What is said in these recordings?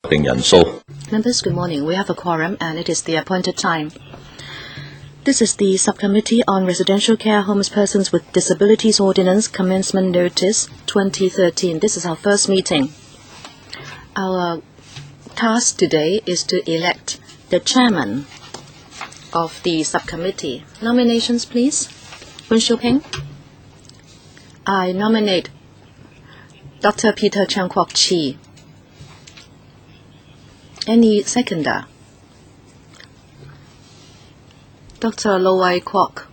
Members, good morning. We have a quorum and it is the appointed time. This is the Subcommittee on Residential Care Homes Persons with Disabilities Ordinance Commencement Notice 2013. This is our first meeting. Our task today is to elect the chairman of the subcommittee. Nominations, please. Wen Xiuping. I nominate Dr. Peter Chan Kwok-che. Any seconder? Dr. Lo-Wai Kwok.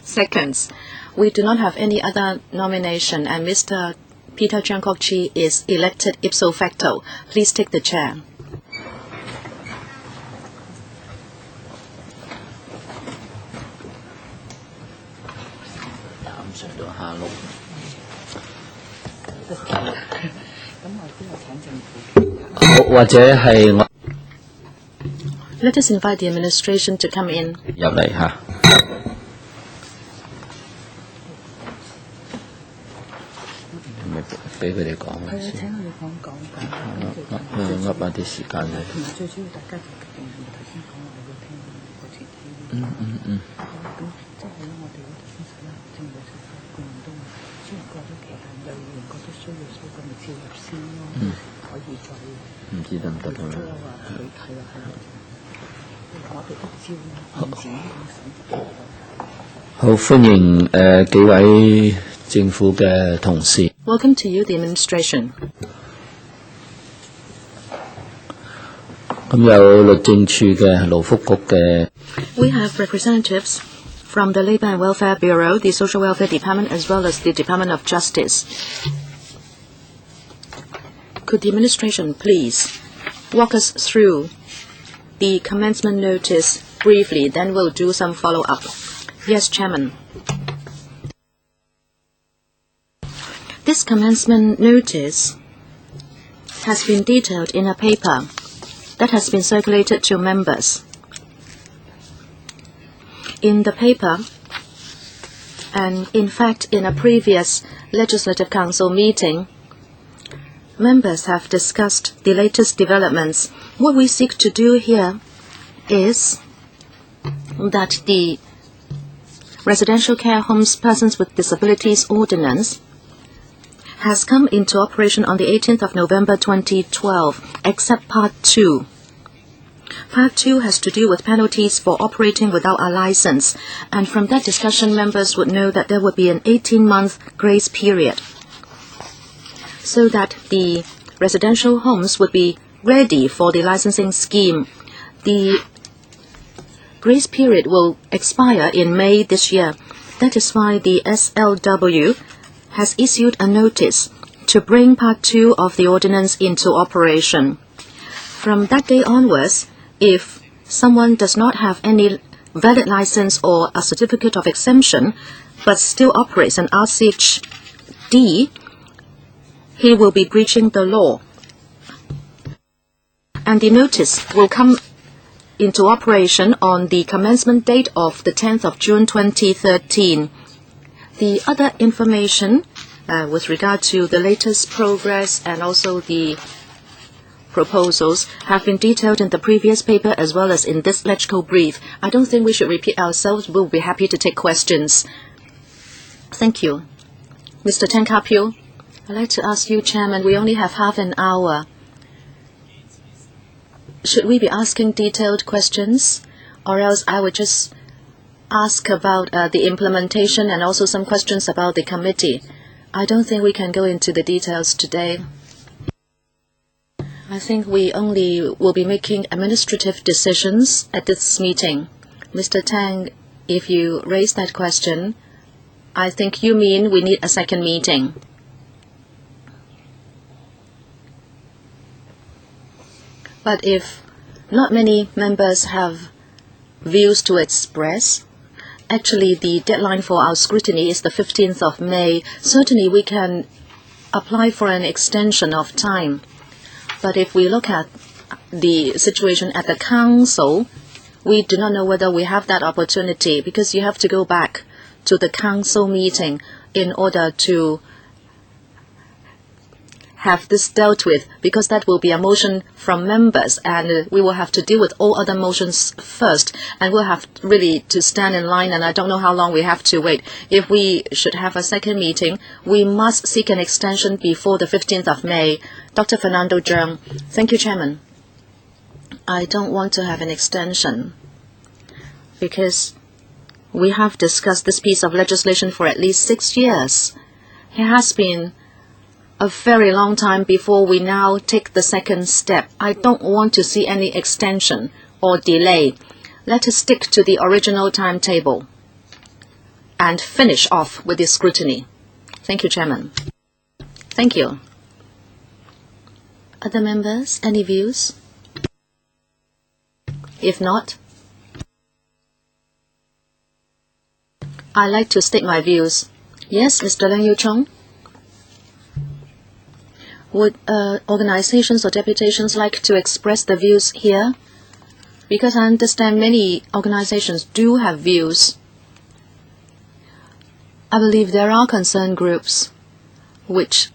Seconds. We do not have any other nomination, and Mr. Peter Chan Kwok-che is elected ipso facto. Please take the chair. Let us invite the administration to come in. Welcome to you, the administration. We have representatives from the Labour and Welfare Bureau, the Social Welfare Department, as well as the Department of Justice. Could the administration please walk us through the commencement notice briefly, then we'll do some follow-up. Yes, Chairman. This commencement notice has been detailed in a paper that has been circulated to members. In the paper, and in fact in a previous Legislative Council meeting, members have discussed the latest developments. What we seek to do here is that the Residential Care Homes Persons with Disabilities Ordinance has come into operation on the 18th of November 2012, except Part 2. Part 2 has to do with penalties for operating without a license, and from that discussion, members would know that there would be an 18-month grace period, so that the residential homes would be ready for the licensing scheme. The grace period will expire in May this year. That is why the SLW has issued a notice to bring Part 2 of the ordinance into operation. From that day onwards, if someone does not have any valid license or a certificate of exemption, but still operates an RCHD, he will be breaching the law. And the notice will come into operation on the commencement date of the 10th of June 2013. The other information with regard to the latest progress and also the proposals have been detailed in the previous paper as well as in this LegCo brief. I don't think we should repeat ourselves. We'll be happy to take questions. Thank you. Mr. Tan Ka-pyo, I'd like to ask you, Chairman, we only have half an hour. Should we be asking detailed questions, or else I would just ask about the implementation and also some questions about the committee? I don't think we can go into the details today. I think we only will be making administrative decisions at this meeting. Mr. Tang, if you raise that question, I think you mean we need a second meeting. But if not many members have views to express, actually the deadline for our scrutiny is the 15th of May. Certainly we can apply for an extension of time. But if we look at the situation at the Council, we do not know whether we have that opportunity, because you have to go back to the Council meeting in order to have this dealt with, because that will be a motion from members, and we will have to deal with all other motions first, and we'll have really to stand in line, and I don't know how long we have to wait. If we should have a second meeting, we must seek an extension before the 15th of May. Dr. Fernando Zhang. Thank you, Chairman. I don't want to have an extension because we have discussed this piece of legislation for at least 6 years. It has been a very long time before we now take the second step. I don't want to see any extension or delay. Let us stick to the original timetable and finish off with the scrutiny. Thank you, Chairman. Thank you. Other members, any views? If not, I'd like to state my views. Yes, Mr. Leung Yu-chung? Would organizations or deputations like to express the views here? Because I understand many organizations do have views. I believe there are concerned groups which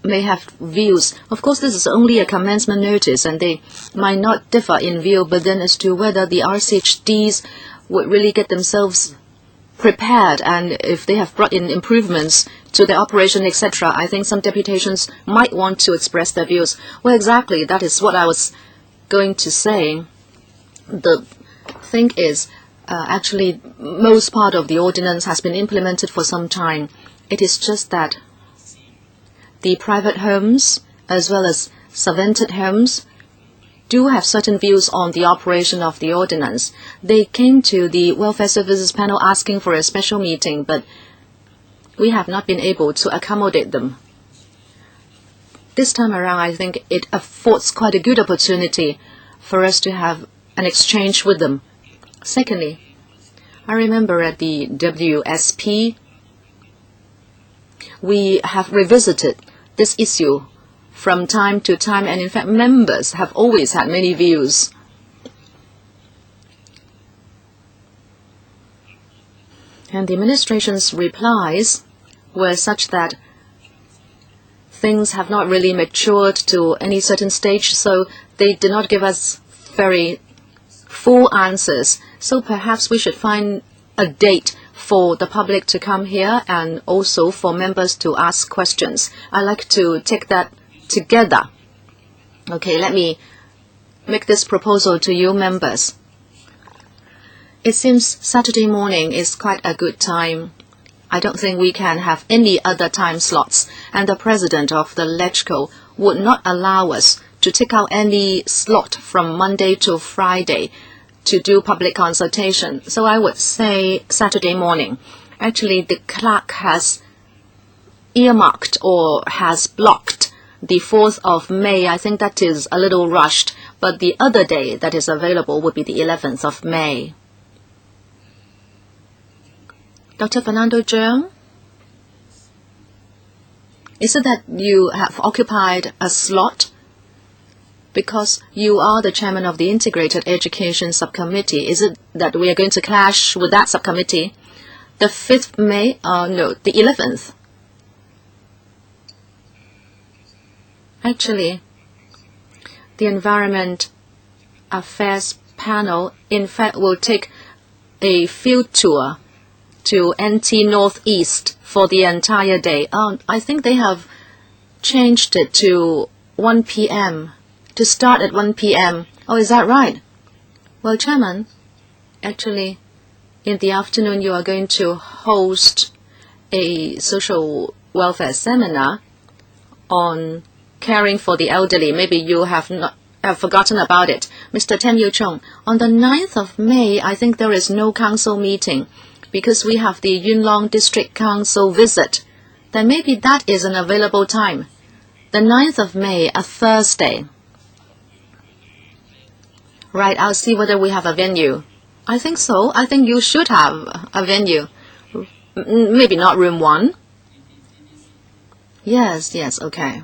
may have views. Of course, this is only a commencement notice, and they might not differ in view, but then as to whether the RCHDs would really get themselves prepared, and if they have brought in improvements to the operation, etc., I think some deputations might want to express their views. Well, exactly, that is what I was going to say. The thing is, actually, most part of the ordinance has been implemented for some time. It is just that the private homes, as well as subvented homes, do have certain views on the operation of the ordinance. They came to the Welfare Services panel asking for a special meeting, but we have not been able to accommodate them. This time around, I think it affords quite a good opportunity for us to have an exchange with them. Secondly, I remember at the WSP, we have revisited this issue from time to time, and in fact members have always had many views. And the administration's replies were such that things have not really matured to any certain stage, so they did not give us very full answers. So perhaps we should find a date for the public to come here and also for members to ask questions. I'd like to take that together. Okay, let me make this proposal to you members. It seems Saturday morning is quite a good time. I don't think we can have any other time slots, and the president of the LegCo would not allow us to take out any slot from Monday to Friday to do public consultation. So I would say Saturday morning. Actually, the clerk has earmarked or has blocked the 4th of May. I think that is a little rushed, but the other day that is available would be the 11th of May. Dr. Fernando Zhang, is it that you have occupied a slot because you are the chairman of the Integrated Education Subcommittee? Is it that we are going to clash with that subcommittee? The 5th May, no, the 11th. Actually, the Environment Affairs panel, in fact, will take a field tour to NT Northeast for the entire day. I think they have changed it to 1 p.m., to start at 1 p.m. Oh, is that right? Well, Chairman, actually, in the afternoon you are going to host a social welfare seminar on caring for the elderly. Maybe you have forgotten about it. Mr. Tem Yu-chung, on the 9th of May, I think there is no council meeting because we have the Yuen Long District Council visit. Then maybe that is an available time. The 9th of May, a Thursday. Right, I'll see whether we have a venue. I think so. I think you should have a venue. Maybe not room 1. Yes, okay.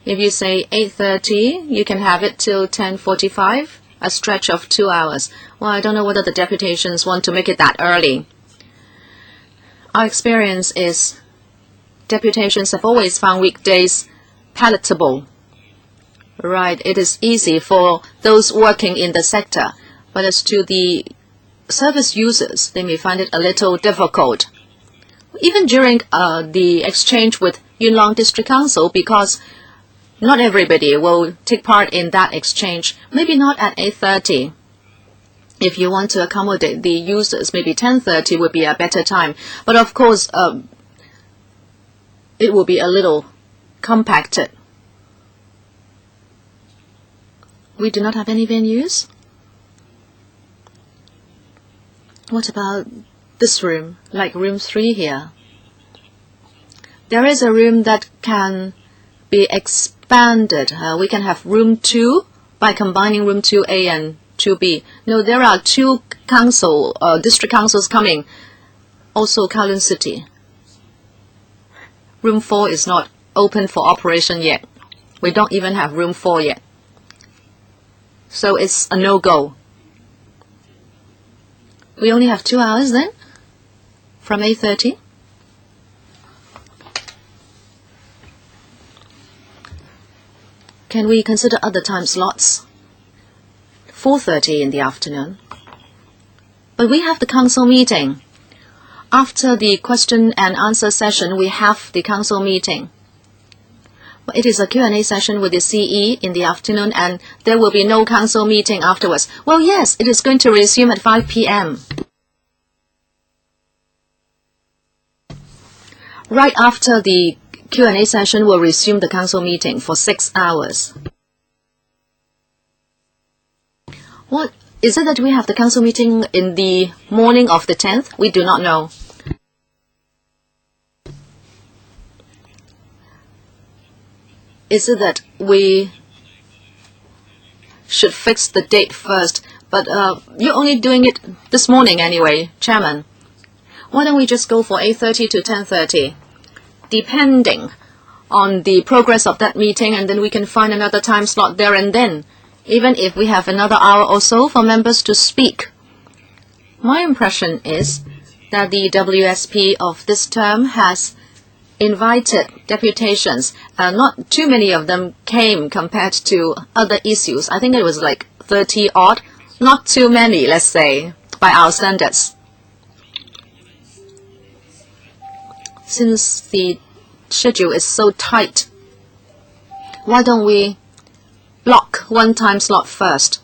If you say 8:30, you can have it till 10:45, a stretch of 2 hours. Well, I don't know whether the deputations want to make it that early. Our experience is deputations have always found weekdays palatable. Right, it is easy for those working in the sector, but as to the service users, they may find it a little difficult. Even during the exchange with Yuen Long District Council, because not everybody will take part in that exchange, maybe not at 8:30. If you want to accommodate the users, maybe 10:30 would be a better time. But of course, it will be a little compacted. We do not have any venues. What about this room, like room 3 here? There is a room that can be expanded. We can have room 2 by combining room 2A and 2B. No, there are 2 district councils coming. Also Kowloon City. Room 4 is not open for operation yet. We don't even have room 4 yet. So it's a no-go. We only have 2 hours then, from 8:30. Can we consider other time slots? 4:30 in the afternoon. But we have the council meeting. After the question and answer session, we have the council meeting. It is a Q&A session with the CE in the afternoon, and there will be no council meeting afterwards. Well, yes, it is going to resume at 5 p.m. Right after the Q&A session, we'll resume the council meeting for 6 hours. What is it that we have the council meeting in the morning of the 10th? We do not know. Is it that we should fix the date first? But you're only doing it this morning anyway, Chairman. Why don't we just go for 8:30 to 10:30, depending on the progress of that meeting, and then we can find another time slot there and then, even if we have another hour or so for members to speak. My impression is that the WSP of this term has invited deputations. Not too many of them came compared to other issues. I think it was like 30 odd. Not too many, let's say, by our standards. Since the schedule is so tight, why don't we block one time slot first?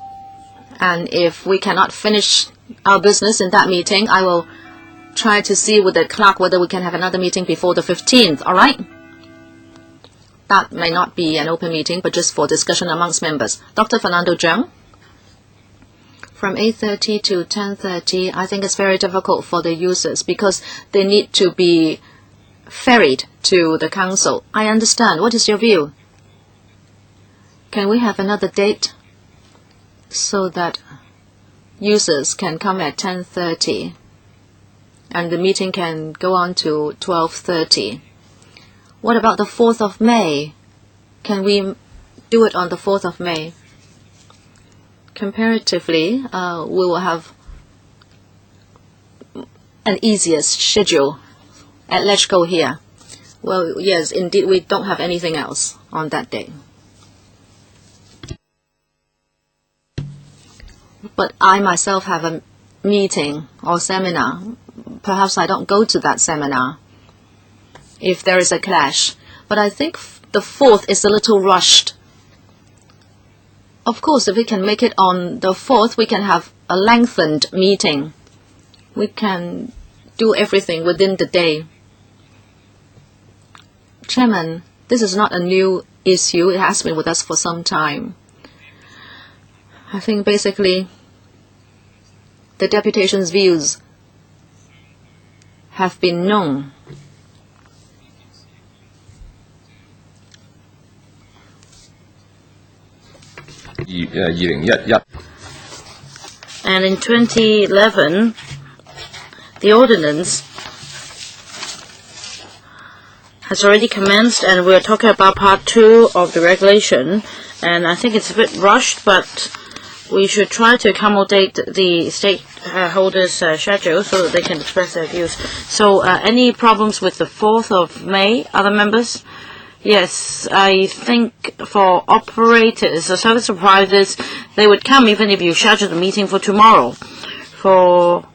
And if we cannot finish our business in that meeting, I will try to see with the clerk whether we can have another meeting before the 15th, all right? That may not be an open meeting, but just for discussion amongst members. Dr. Fernando Zhang? From 8:30 to 10:30, I think it's very difficult for the users because they need to be ferried to the council. I understand. What is your view? Can we have another date so that users can come at 10:30 and the meeting can go on to 12:30? What about the 4th of May? Can we do it on the 4th of May? Comparatively, we will have an easier schedule. Let's go here. Well, yes, indeed, we don't have anything else on that day. But I myself have a meeting or seminar. Perhaps I don't go to that seminar if there is a clash. But I think the 4th is a little rushed. Of course, if we can make it on the 4th, we can have a lengthened meeting. We can do everything within the day. Chairman, this is not a new issue. It has been with us for some time. I think basically the deputation's views have been known. And in 2011, the Ordinance has already commenced, and we're talking about Part 2 of the regulation. And I think it's a bit rushed, but we should try to accommodate the state holders' schedule so that they can express their views. So any problems with the 4th of May, other members? Yes, I think for operators, the service providers, they would come even if you schedule the meeting for tomorrow. For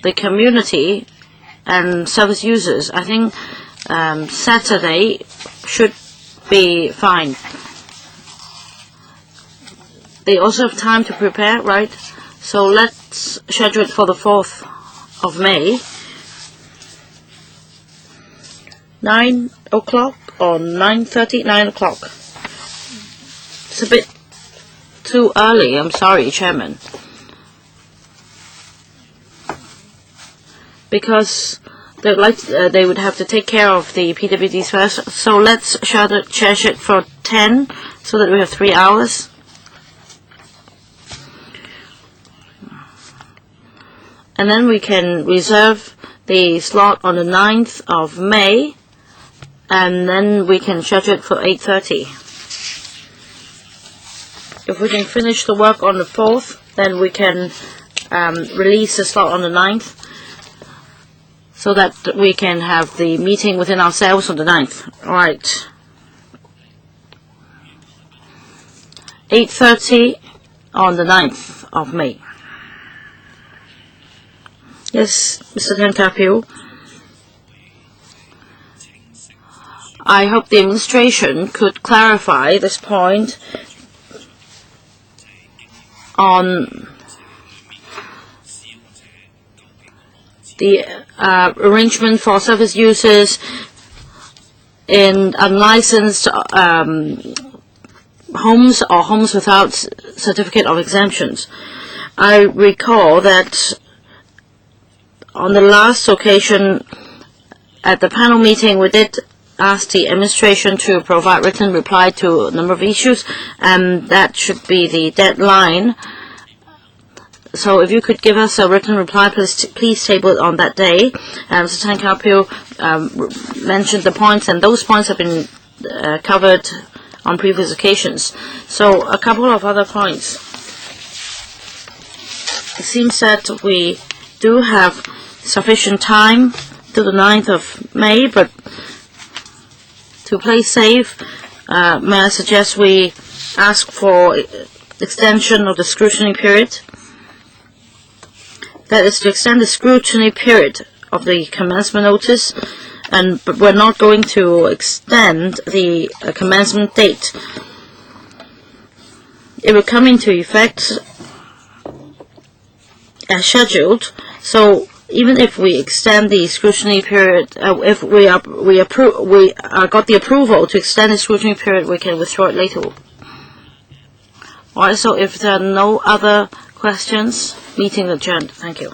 the community and service users, I think Saturday should be fine. They also have time to prepare, right? So let's schedule it for the 4th of May. 9 o'clock or 9:30? 9 o'clock. It's a bit too early. I'm sorry, Chairman. Because they would have to take care of the PWDs first. So let's schedule it for 10 so that we have 3 hours. And then we can reserve the slot on the 9th of May, and then we can schedule it for 8:30. If we can finish the work on the 4th, then we can release the slot on the 9th, so that we can have the meeting within ourselves on the 9th. All right. 8:30 on the 9th of May. Yes, Mr. Tankapil. I hope the administration could clarify this point on the arrangement for service users in unlicensed homes or homes without certificate of exemptions. I recall that on the last occasion at the panel meeting, we did ask the administration to provide written reply to a number of issues, and that should be the deadline. So if you could give us a written reply, please table it on that day. Mr. Tankapil mentioned the points, and those points have been covered on previous occasions. So a couple of other points. It seems that we do have sufficient time to the 9th of May, but to play safe, may I suggest we ask for extension of the scrutiny period? That is to extend the scrutiny period of the commencement notice, but we're not going to extend the commencement date. It will come into effect as scheduled. So even if we extend the scrutiny period, if we got the approval to extend the scrutiny period, we can withdraw it later. All right. So if there are no other questions, meeting adjourned. Thank you.